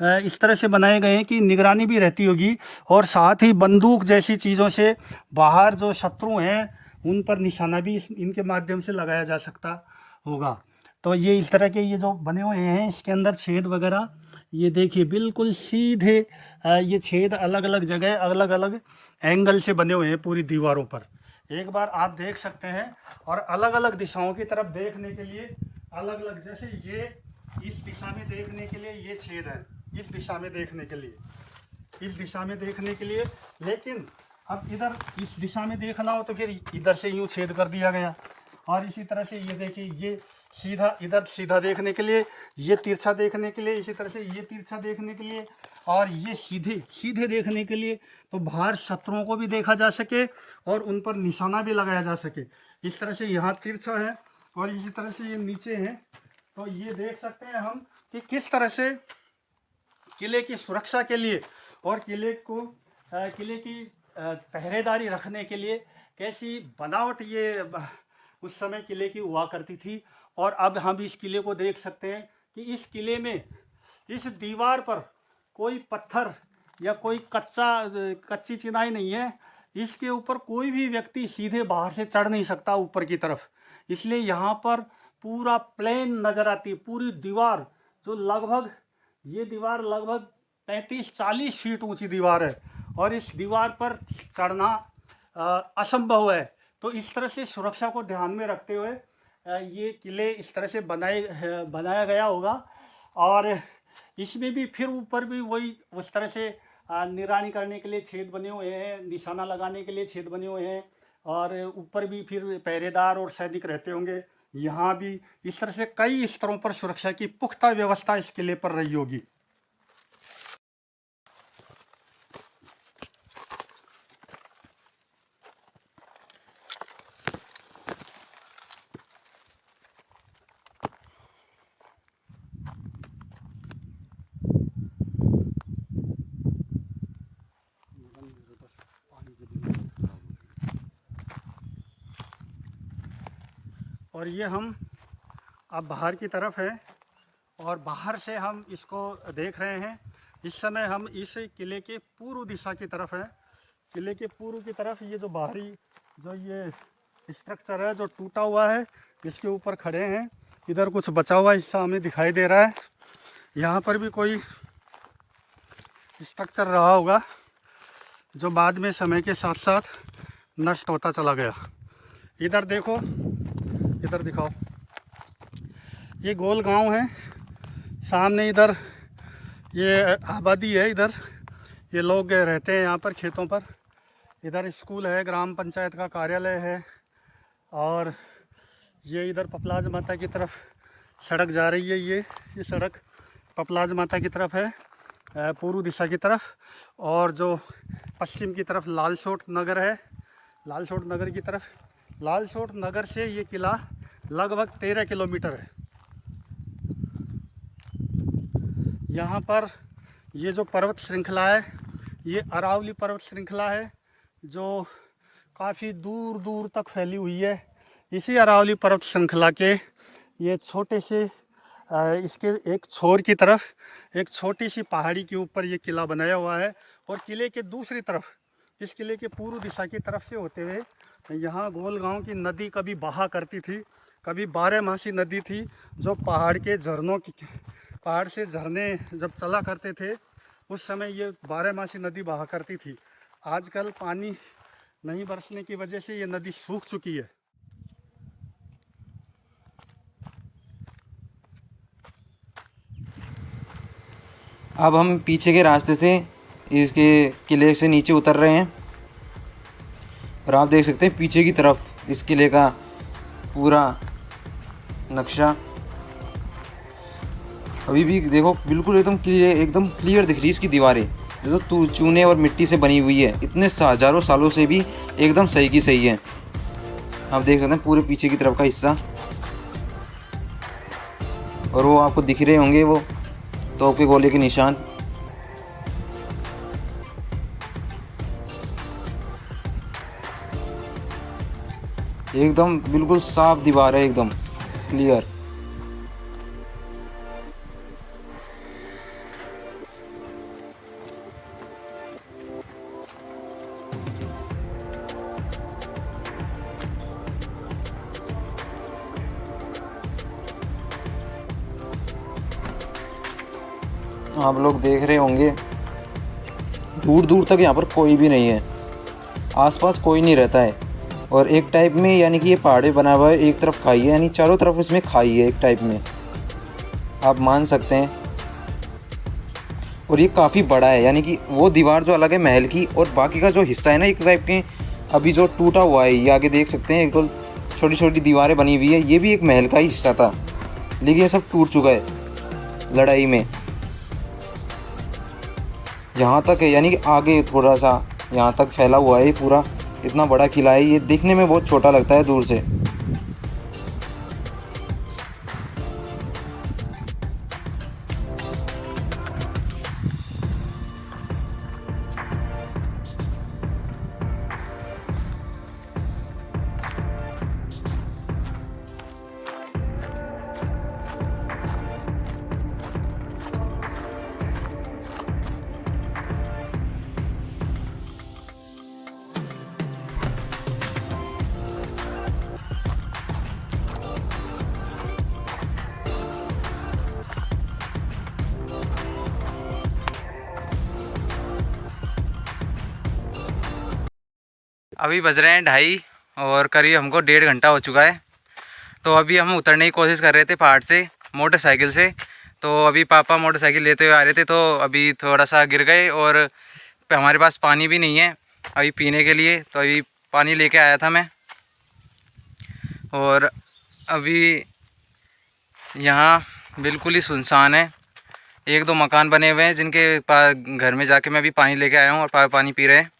इस तरह से बनाए गए हैं कि निगरानी भी रहती होगी, और साथ ही बंदूक जैसी चीज़ों से बाहर जो शत्रु हैं उन पर निशाना भी इनके माध्यम से लगाया जा सकता होगा। तो ये इस तरह के ये जो बने हुए हैं इसके अंदर छेद वगैरह, ये देखिए बिल्कुल सीधे ये छेद अलग अलग जगह अलग अलग एंगल से बने हुए हैं पूरी दीवारों पर। एक बार आप देख सकते हैं। और अलग अलग दिशाओं की तरफ देखने के लिए अलग अलग, जैसे ये इस दिशा में देखने के लिए ये छेद है, इस दिशा में देखने के लिए, इस दिशा में देखने के लिए। लेकिन अब इधर इस दिशा में देखना हो तो फिर इधर से यूँ छेद कर दिया गया। और इसी तरह से ये देखिए, ये सीधा, इधर सीधा देखने के लिए, ये तिरछा देखने के लिए, इसी तरह से ये तिरछा देखने के लिए, और ये सीधे सीधे देखने के लिए, तो बाहर शत्रुओं को भी देखा जा सके और उन पर निशाना भी लगाया जा सके। इस तरह से यहाँ तिरछा है और इसी तरह से ये नीचे है। तो ये देख सकते हैं हम कि किस तरह से किले की सुरक्षा के लिए और किले को किले की पहरेदारी रखने के लिए कैसी बनावट ये उस समय किले की हुआ करती थी। और अब हम इस किले को देख सकते हैं कि इस किले में इस दीवार पर कोई पत्थर या कोई कच्ची चिनाई नहीं है। इसके ऊपर कोई भी व्यक्ति सीधे बाहर से चढ़ नहीं सकता ऊपर की तरफ, इसलिए यहाँ पर पूरा प्लेन नज़र आती है। पूरी दीवार जो लगभग, ये दीवार लगभग 35-40 फीट ऊंची दीवार है और इस दीवार पर चढ़ना असंभव है। तो इस तरह से सुरक्षा को ध्यान में रखते हुए ये किले इस तरह से बनाया गया होगा। और इसमें भी फिर ऊपर भी वही उस तरह से निगरानी करने के लिए छेद बने हुए हैं, निशाना लगाने के लिए छेद बने हुए हैं और ऊपर भी फिर पहरेदार और सैनिक रहते होंगे। यहाँ भी इस तरह से कई स्तरों पर सुरक्षा की पुख्ता व्यवस्था इस किले पर रही होगी। और ये हम अब बाहर की तरफ हैं और बाहर से हम इसको देख रहे हैं। इस समय हम इस किले के पूर्व दिशा की तरफ हैं। किले के पूर्व की तरफ ये जो बाहरी जो ये स्ट्रक्चर है जो टूटा हुआ है, इसके ऊपर खड़े हैं। इधर कुछ बचा हुआ हिस्सा हमें दिखाई दे रहा है। यहाँ पर भी कोई स्ट्रक्चर रहा होगा जो बाद में समय के साथ साथ नष्ट होता चला गया। इधर देखो, इधर दिखाओ, ये गोल गांव है। सामने इधर ये आबादी है, इधर ये लोग रहते हैं यहाँ पर खेतों पर। इधर स्कूल है, ग्राम पंचायत का कार्यालय है और ये इधर पपलाज माता की तरफ सड़क जा रही है। ये सड़क पपलाज माता की तरफ है, पूर्व दिशा की तरफ। और जो पश्चिम की तरफ लालसोट नगर है, लालसोट नगर की तरफ। लालसोट नगर से ये किला लगभग 13 किलोमीटर है। यहाँ पर ये जो पर्वत श्रृंखला है, ये अरावली पर्वत श्रृंखला है जो काफ़ी दूर दूर तक फैली हुई है। इसी अरावली पर्वत श्रृंखला के ये छोटे से इसके एक छोर की तरफ एक छोटी सी पहाड़ी के ऊपर ये किला बनाया हुआ है। और किले के दूसरी तरफ, इस किले के पूर्व दिशा की तरफ से होते हुए यहाँ गोलगांव की नदी कभी बहा करती थी, कभी 12मासी नदी थी जो पहाड़ के झरनों की, पहाड़ से झरने जब चला करते थे उस समय ये 12मासी नदी बहा करती थी। आजकल पानी नहीं बरसने की वजह से ये नदी सूख चुकी है। अब हम पीछे के रास्ते से इसके किले से नीचे उतर रहे हैं और आप देख सकते हैं पीछे की तरफ इस किले का पूरा नक्शा। अभी भी देखो बिल्कुल एकदम क्लियर दिख रही है इसकी दीवारें, जो चूने और मिट्टी से बनी हुई है। इतने हज़ारों सालों से भी एकदम सही की सही है। आप देख सकते हैं पूरे पीछे की तरफ का हिस्सा, और वो आपको दिख रहे होंगे वो तोप के गोले के निशान। एकदम बिल्कुल साफ दीवार है, एकदम क्लियर। आप लोग देख रहे होंगे दूर दूर तक यहाँ पर कोई भी नहीं है, आसपास कोई नहीं रहता है। और एक टाइप में यानी कि ये पहाड़े बना हुआ है, एक तरफ खाई है, यानी चारों तरफ इसमें खाई है एक टाइप में, आप मान सकते हैं। और ये काफ़ी बड़ा है, यानी कि वो दीवार जो अलग है महल की, और बाकी का जो हिस्सा है ना एक टाइप के अभी जो टूटा हुआ है, ये आगे देख सकते हैं बिल्कुल छोटी छोटी दीवारें बनी हुई है। ये भी एक महल का ही हिस्सा था, लेकिन ये सब टूट चुका है लड़ाई में। यहाँ तक है, यानी कि आगे थोड़ा सा यहाँ तक फैला हुआ है ये पूरा। इतना बड़ा किला है, ये देखने में बहुत छोटा लगता है दूर से। अभी बज रहे हैं 2:30 और करीब हमको 1.5 घंटा हो चुका है। तो अभी हम उतरने की कोशिश कर रहे थे पहाड़ से मोटरसाइकिल से। तो अभी पापा मोटरसाइकिल लेते हुए आ रहे थे, तो अभी थोड़ा सा गिर गए और हमारे पास पानी भी नहीं है अभी पीने के लिए। तो अभी पानी लेके आया था मैं। और अभी यहाँ बिल्कुल ही सुनसान है। 1-2 मकान बने हुए हैं जिनके पास घर में जाके मैं अभी पानी लेके आया हूँ और पापा पानी पी रहे हैं।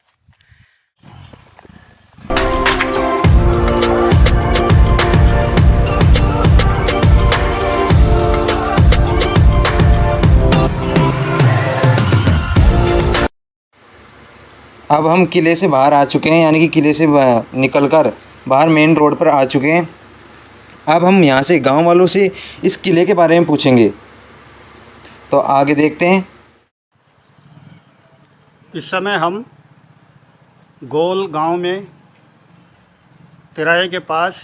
अब हम किले से बाहर आ चुके हैं, यानी कि किले से निकलकर बाहर मेन रोड पर आ चुके हैं। अब हम यहाँ से गांव वालों से इस किले के बारे में पूछेंगे, तो आगे देखते हैं। इस समय हम गोल गांव में तिराहे के पास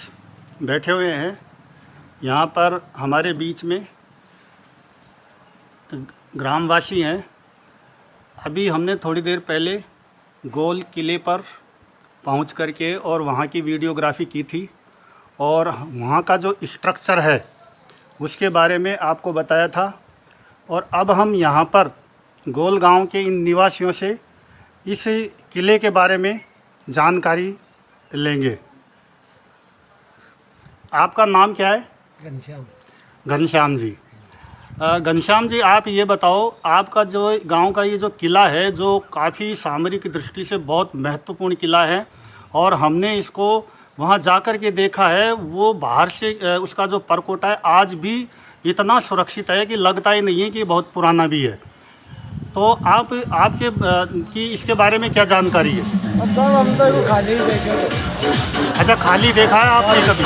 बैठे हुए हैं। यहाँ पर हमारे बीच में ग्रामवासी हैं। अभी हमने थोड़ी देर पहले गोल किले पर पहुँच करके और वहाँ की वीडियोग्राफी की थी और वहाँ का जो स्ट्रक्चर है उसके बारे में आपको बताया था। और अब हम यहाँ पर गोल गांव के इन निवासियों से इस किले के बारे में जानकारी लेंगे। आपका नाम क्या है? घनश्याम। घनश्याम जी। घनश्याम जी, आप ये बताओ, आपका जो गांव का ये जो किला है, जो काफ़ी सामरिक दृष्टि से बहुत महत्वपूर्ण किला है और हमने इसको वहाँ जाकर के देखा है, वो बाहर से उसका जो परकोटा है आज भी इतना सुरक्षित है कि लगता ही नहीं है कि बहुत पुराना भी है। तो आपके की इसके बारे में क्या जानकारी है? सब हम तो वो खाली ही देखे। अच्छा, खाली देखा है आपने कभी?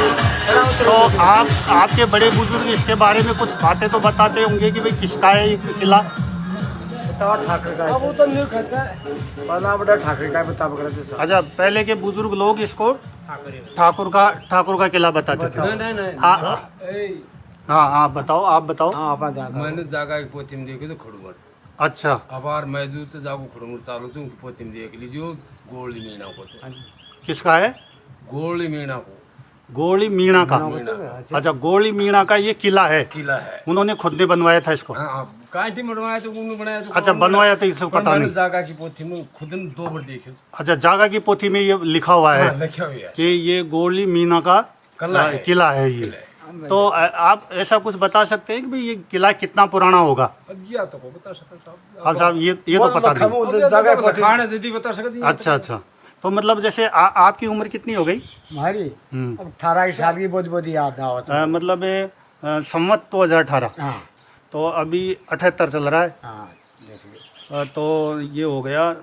तो आपके बड़े बुजुर्ग इसके बारे में कुछ बातें तो बताते होंगे कि भाई किसका है ये किला? ठाकुर का है। वो तो नहीं खाता है, बड़ा बड़ा ठाकुर का बता पकड़ते। अच्छा, पहले के बुजुर्ग लोग इसको ठाकुर का किला बताते थे। नहीं। हाँ हाँ, बताओ, आप बताओ। हाँ, अपन जाता। मैंने जागा की पोती में देखी तो खड़ूमर अच्छा, अबार मौजूद तो जागो खड़ूमर चालू से उनकी पोती में देख लीजिए। गोली मीणा को तो किसका है? गोली मीणा को, गोली मीणा का। अच्छा, गोली मीणा का ये किला है, किला है। उन्होंने खुद ने बनवाया था इसको? हाँ, कांटी मरवाया तो उन्होंने बनाया तो अच्छा, बनवाया था, इसको पता नहीं। जागा की पोथी में खुद ने 2 बार देखे। अच्छा, जागा की पोथी में ये लिखा हुआ है लिखा हुआ है कि ये गोली मीणा का किला है ये। तो आप ऐसा कुछ बता सकते हैं कि भाई ये किला कितना पुराना होगा? अब या तो को बता सकते साहब। अब साहब ये तो पता नहीं। जगह खाने दीदी बता सकती। अच्छा, तो मतलब जैसे आपकी उम्र कितनी हो गई? हमारी अब 18 साल की बहुत याद आता। मतलब संवत 2018। हाँ तो अभी 78 चल रहा है। हाँ, देखिए तो ये हो गया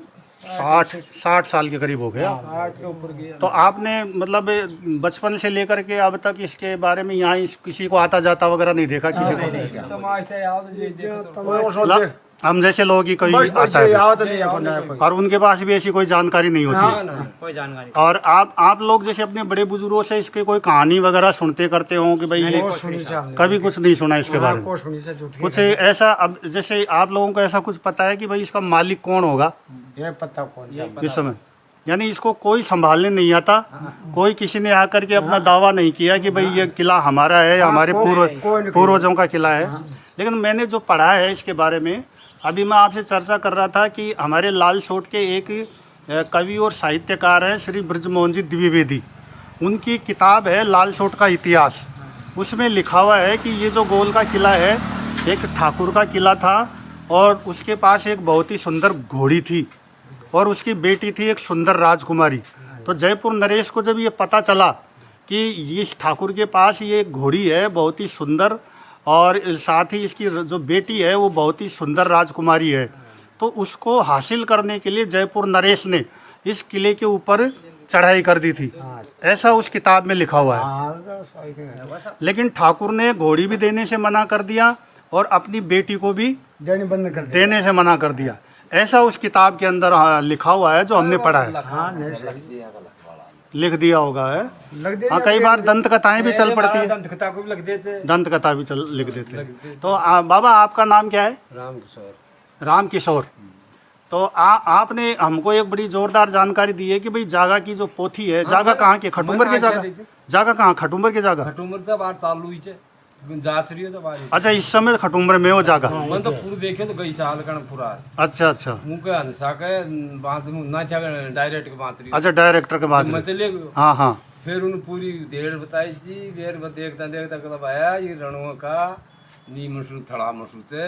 60 साल के करीब हो गया। 8 के ऊपर गया। तो आपने मतलब बचपन से लेकर के अब तक इसके बारे में यहाँ किसी को आता जाता वगैरह नहीं देखा किसी को? तमाशा याद ये देखो हम जैसे लोग ही कोई आता है और उनके पास भी ऐसी कोई जानकारी नहीं होती। कोई जानकारी। और आप लोग जैसे अपने बड़े बुजुर्गों से इसके कोई कहानी वगैरह सुनते करते हो कि भाई ये कभी कुछ नहीं सुना इसके बारे में? कुछ ऐसा, अब जैसे आप लोगों को ऐसा कुछ पता है कि भाई इसका मालिक कौन होगा ये पता कौन सा इस समय? यानी इसको कोई संभालने नहीं आता, कोई किसी ने आकर के अपना दावा नहीं किया कि भाई ये किला हमारा है या हमारे पूर्वजों का किला है। लेकिन मैंने जो पढ़ा है इसके बारे में, अभी मैं आपसे चर्चा कर रहा था कि हमारे लाल सोट के एक कवि और साहित्यकार हैं श्री ब्रजमोहन जी द्विवेदी। उनकी किताब है लाल सोट का इतिहास। उसमें लिखा हुआ है कि ये जो गोल का किला है एक ठाकुर का किला था और उसके पास एक बहुत ही सुंदर घोड़ी थी और उसकी बेटी थी एक सुंदर राजकुमारी। तो जयपुर नरेश को जब ये पता चला कि इस ठाकुर के पास ये घोड़ी है बहुत ही सुंदर और साथ ही इसकी जो बेटी है वो बहुत ही सुंदर राजकुमारी है, तो उसको हासिल करने के लिए जयपुर नरेश ने इस किले के ऊपर चढ़ाई कर दी थी। ऐसा उस किताब में लिखा हुआ है। लेकिन ठाकुर ने घोड़ी भी देने से मना कर दिया और अपनी बेटी को भी देने से मना कर दिया। ऐसा उस किताब के अंदर लिखा हुआ है जो हमने पढ़ा है। लिख दिया होगा है। हाँ, कई बार दंत कथाएं भी चल पड़ती है। दंत कथा को भी लिख देते। दंत कथा भी लिख देते हैं। तो बाबा, आपका नाम क्या है? राम किशोर। राम किशोर। तो आपने हमको एक बड़ी जोरदार जानकारी दी है कि भाई जागा की जो पोथी है, जागा कहाँ के, खटुम्बर के जागा, जागा कहाँ, खटुम्बर के जागा, खटुम्बर तब बार चालू ही छे जांच रही है तो बारी। अच्छा, इस समय खटुम्बर में वो जागा। मन तो पूरा देखे तो गई साल कण पूरा। अच्छा अच्छा, मुके हंसा के बात ना था डायरेक्ट के बात रही। अच्छा, डायरेक्टर के बाद मैं चले गयो। हाँ हाँ, फिर उन पूरी डेढ़ बताई थी, फिर देखता देखता कब आया ये रणुआ का नी मशरू थड़ा मशरू थे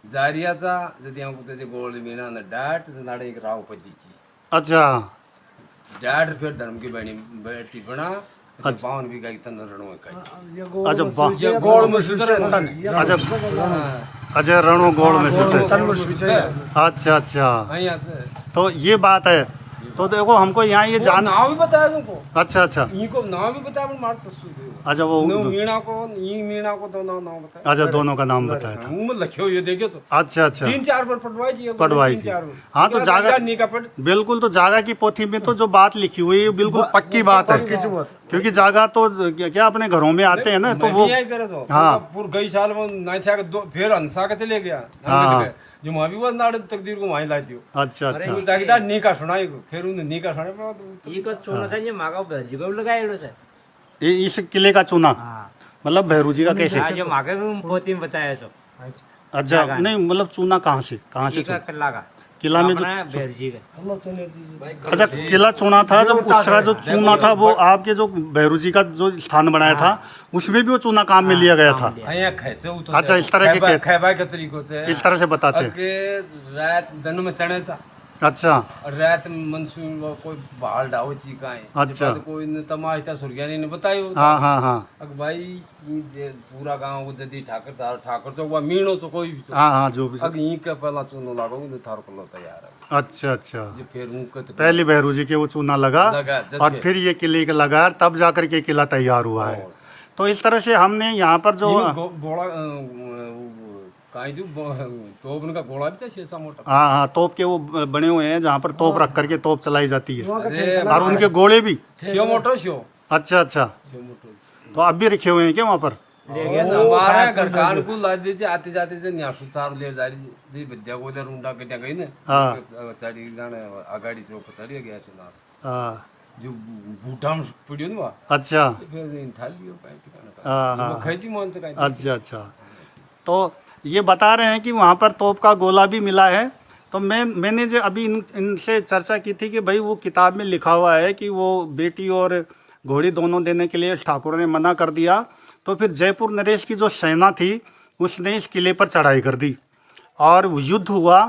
जारिया था जदी हमको ते गोल मीना न डाट नाड़े एक राव पजी थी। अच्छा डाट फिर धर्म की बहनी बेटी बना पावन भी गई तन रणुआ का। अच्छा, ये गोल मशरू थे अच्छा अच्छा, रणो गोल में से, अच्छा अच्छा, यहाँ से तो ये बात है। तो देखो हमको यहाँ ये जान, नाम भी बताया तुमको। अच्छा अच्छा, इनको नाम भी बताया पर मार तस्सु अच्छा वो, मीणा को तो नाम बताया। अच्छा, दोनों का नाम बताया था। मुंह में लख्यो ये देखे तो अच्छा अच्छा, 3-4 बार पढ़वाई थी। पढ़वाई थी। हाँ, तो जागा नहीं का पढ़ बिल्कुल, तो जागा की पोथी में तो जो बात लिखी हुई है बिल्कुल पक्की बात है, क्योंकि जागा तो क्या अपने घरों में आते हैं ना, तो वो हाँ पूरा गई साल में नहीं था फिर हंसा के चले गया। हाँ, जो वहाँ भी वो नाड़ तकदीर को वहीं ला दियो। अच्छा अच्छा, ताकि नी का सुनाई फिर उन्हें नी का सुनाई ये को चूना था ये मागा भैरू को लगाएड़ो से ये इस किले का चूना, हाँ मतलब भैरू जी का कैसे, जो मागे में पोती में बताया सो अच्छा, नहीं मतलब चूना कहाँ से का कल्ला का किला में जो, भैरू जी का अच्छा किला चुना था, जब उसका जो चूना था वो आपके जो भैरू जी का जो स्थान बनाया था उसमें भी वो चूना काम में लिया गया था। अच्छा, इस तरह के खैबा के तरीकों से इस तरह से बताते हैं। अगे रात दिन में चढ़े था अच्छा, और रात मनसून कोई बाल डाव ची का है। अच्छा, कोई ने तमाशा सुरग्यानी ने बतायो। हाँ हाँ हाँ, अग भाई ये पूरा गांव को जदी ठाकर तो वो मीणो तो कोई भी तो हाँ हाँ, जो भी, अग यहीं के पहला चूनो लागो ने थार को तैयार है। अच्छा अच्छा, जो फिर उनके तो पहले भैरू जी के वो चूना लगा और फिर ये किले का लगा, तब जाकर के किला तैयार हुआ है। तो इस तरह से हमने यहाँ पर जो गोला काई जो तोप उनका गोला भी था शेषा मोटा। हाँ हाँ, तोप के वो बने हुए हैं जहाँ पर तोप रख करके तोप चलाई जाती है, अरे और उनके गोले भी। शिव मोटो शिव अच्छा अच्छा, शिव मोटो तो अब भी रखे हुए हैं क्या वहाँ पर? हमारे घर का अनुकूल ला दीजिए आते जाते से न्यासु चार ले जा रही जी विद्या को उधर उंडा के गई ना। हाँ, चढ़ी जाने अगाड़ी से ऊपर चढ़ी गया सुना हाँ, जो बूटा में पड़ियो ना अच्छा, फिर थाल लियो काई ठिकाना हाँ का हाँ, खैची मन तो काई। अच्छा अच्छा, तो ये बता रहे हैं कि वहाँ पर तोप का गोला भी मिला है। तो मैंने जो अभी इनसे चर्चा की थी कि भाई वो किताब में लिखा हुआ है कि वो बेटी और घोड़ी दोनों देने के लिए ठाकुर ने मना कर दिया, तो फिर जयपुर नरेश की जो सेना थी उसने इस किले पर चढ़ाई कर दी और युद्ध हुआ।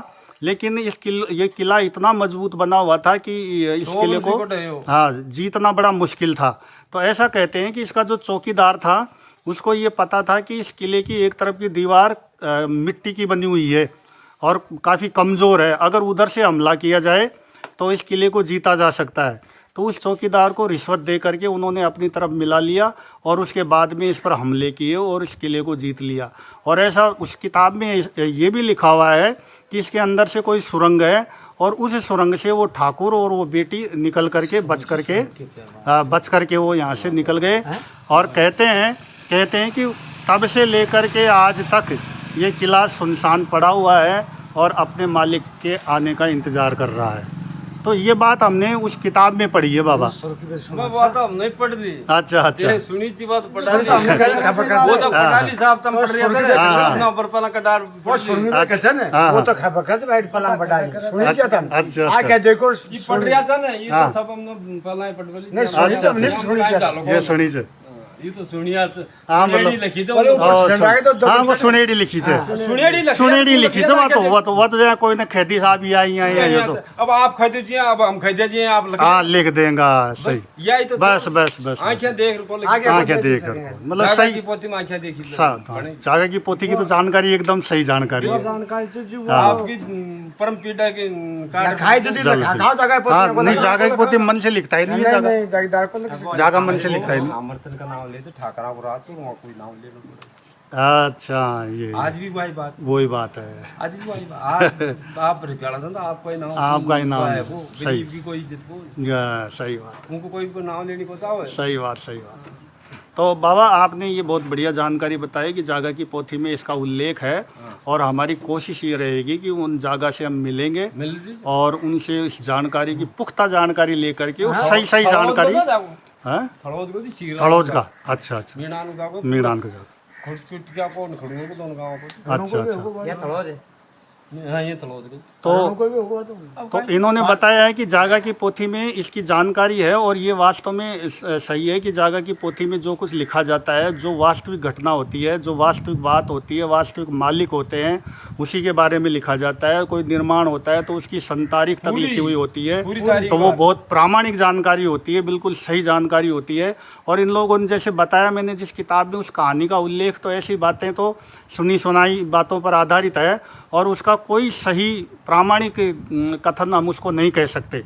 लेकिन ये किला इतना मजबूत बना हुआ था कि इस किले को हाँ जीतना बड़ा मुश्किल था। तो ऐसा कहते हैं कि इसका जो चौकीदार था उसको ये पता था कि इस किले की एक तरफ की दीवार मिट्टी की बनी हुई है और काफ़ी कमज़ोर है, अगर उधर से हमला किया जाए तो इस किले को जीता जा सकता है। तो उस चौकीदार को रिश्वत दे करके उन्होंने अपनी तरफ मिला लिया और उसके बाद में इस पर हमले किए और इस किले को जीत लिया। और ऐसा उस किताब में ये भी लिखा हुआ है कि इसके अंदर से कोई सुरंग है और उस सुरंग से वो ठाकुर और वो बेटी निकल करके बच करके वो यहाँ से निकल गए। और कहते हैं कि तब से लेकर के आज तक ये किला सुनसान पड़ा हुआ है और अपने मालिक के आने का इंतज़ार कर रहा है। तो ये बात हमने उस किताब में पढ़ी है बाबा। मैं बात अब नहीं पढ़ ली। अच्छा अच्छा, ये सुनी थी बात पढ़ा ली। वो तो पढ़ाली साहब तुम पढ़ रहे थे ना ना पर पला का डार वो सुरंग में कहते ना वो तो खबर खत बैठ पलंग बटा ली सुनी जा तन अच्छा आ के देखो ये पढ़ रहा था ना ये तो सब हमने पला ही पढ़ ली। नहीं सुनी तो हमने सुनी जा ये सुनी से ये तो सुनिया हाँ सुनेड़ी लिखी तो हाँ वो सुनेड़ी लिखी है, सुनेड़ी लिखी है। वो तो जहाँ कोई ना खैदी साहब ही आई है तो अब आप खा दीजिए अब हम खा दीजिए आप हाँ लिख देंगे सही। यही तो बस आंखें देख आंखें देख मतलब सही की पोती में आंखें देखी जागा की पोथी की तो जानकारी एकदम सही जानकारी है। आपकी परम पीड़ा की खाई जदी खाओ जगह हाँ नहीं जागा की पोथी मन से लिखता ही नहीं है, नहीं जगदार को जागा मन से लिखता ही नहीं। आमर्तन का नाम ले तो ठाकरा को रात वहाँ कोई नाम लेना पड़ेगा। अच्छा ये आज भी वही बात है। आज भी वही बात आज आप रिप्याला था ना आपका ही नाम आपका ही नाम है वो सही की कोई इज्जत को सही बात उनको कोई को नाम लेने को था सही बात। तो बाबा आपने ये बहुत बढ़िया जानकारी बताई कि जागा की पोथी में इसका उल्लेख है, और हमारी कोशिश ये रहेगी कि उन जागा से हम मिलेंगे मिल जी और उनसे इस जानकारी की पुख्ता जानकारी लेकर के सही सही जानकारी। हाँ थड़ोद को सीरा थड़ोज का, अच्छा अच्छा, मीणान को मीणान का जागा, खुटकिया को खड़ूंगे को दोनों गांव को अच्छा अच्छा। या थोड़ा दे हाँ ये थड़ोद को तो इन्होंने बताया है कि जागा की पोथी में इसकी जानकारी है, और ये वास्तव में सही है कि जागा की पोथी में जो कुछ लिखा जाता है, जो वास्तविक घटना होती है, जो वास्तविक बात होती है, वास्तविक मालिक होते हैं, उसी के बारे में लिखा जाता है। कोई निर्माण होता है तो उसकी सन तारीख तक लिखी हुई होती है, तो वो बहुत प्रामाणिक जानकारी होती है, बिल्कुल सही जानकारी होती है। और इन लोगों ने जैसे बताया, मैंने जिस किताब में उस कहानी का उल्लेख, तो ऐसी बातें तो सुनी सुनाई बातों पर आधारित है, और उसका कोई सही प्रामाणिक कथन हम उसको नहीं कह सकते।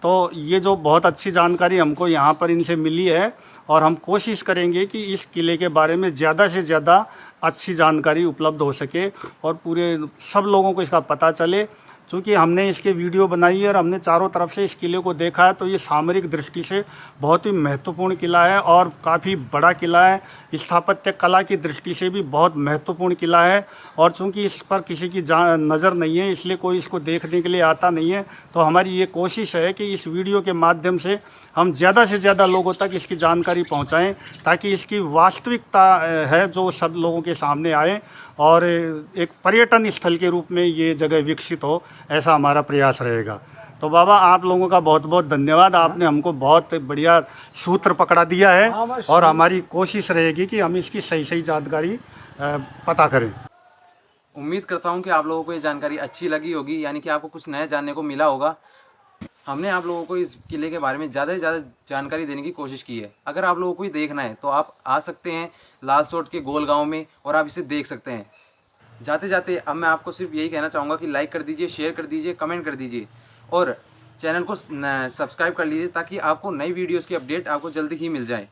तो ये जो बहुत अच्छी जानकारी हमको यहाँ पर इनसे मिली है, और हम कोशिश करेंगे कि इस किले के बारे में ज़्यादा से ज़्यादा अच्छी जानकारी उपलब्ध हो सके और पूरे सब लोगों को इसका पता चले। क्योंकि हमने इसके वीडियो बनाई है और हमने चारों तरफ से इस किले को देखा है, तो ये सामरिक दृष्टि से बहुत ही महत्वपूर्ण किला है और काफ़ी बड़ा किला है। स्थापत्य कला की दृष्टि से भी बहुत महत्वपूर्ण किला है, और चूँकि इस पर किसी की नज़र नहीं है, इसलिए कोई इसको देखने के लिए आता नहीं है। तो हमारी ये कोशिश है कि इस वीडियो के माध्यम से हम ज़्यादा से ज़्यादा लोगों तक इसकी जानकारी पहुँचाएँ, ताकि इसकी वास्तविकता है जो सब लोगों के सामने आए, और एक पर्यटन स्थल के रूप में ये जगह विकसित हो, ऐसा हमारा प्रयास रहेगा। तो बाबा आप लोगों का बहुत बहुत धन्यवाद, आपने हमको बहुत बढ़िया सूत्र पकड़ा दिया है, और हमारी कोशिश रहेगी कि हम इसकी सही सही जानकारी पता करें। उम्मीद करता हूँ कि आप लोगों को ये जानकारी अच्छी लगी होगी, यानी कि आपको कुछ नया जानने को मिला होगा। हमने आप लोगों को इस किले के बारे में ज़्यादा से ज़्यादा जानकारी देने की कोशिश की है। अगर आप लोगों को ये देखना है तो आप आ सकते हैं लालसोट के गोल गांव में, और आप इसे देख सकते हैं। जाते जाते अब मैं आपको सिर्फ यही कहना चाहूँगा कि लाइक कर दीजिए, शेयर कर दीजिए, कमेंट कर दीजिए, और चैनल को सब्सक्राइब कर लीजिए, ताकि आपको नई वीडियोज़ की अपडेट आपको जल्दी ही मिल जाए।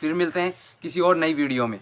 फिर मिलते हैं किसी और नई वीडियो में।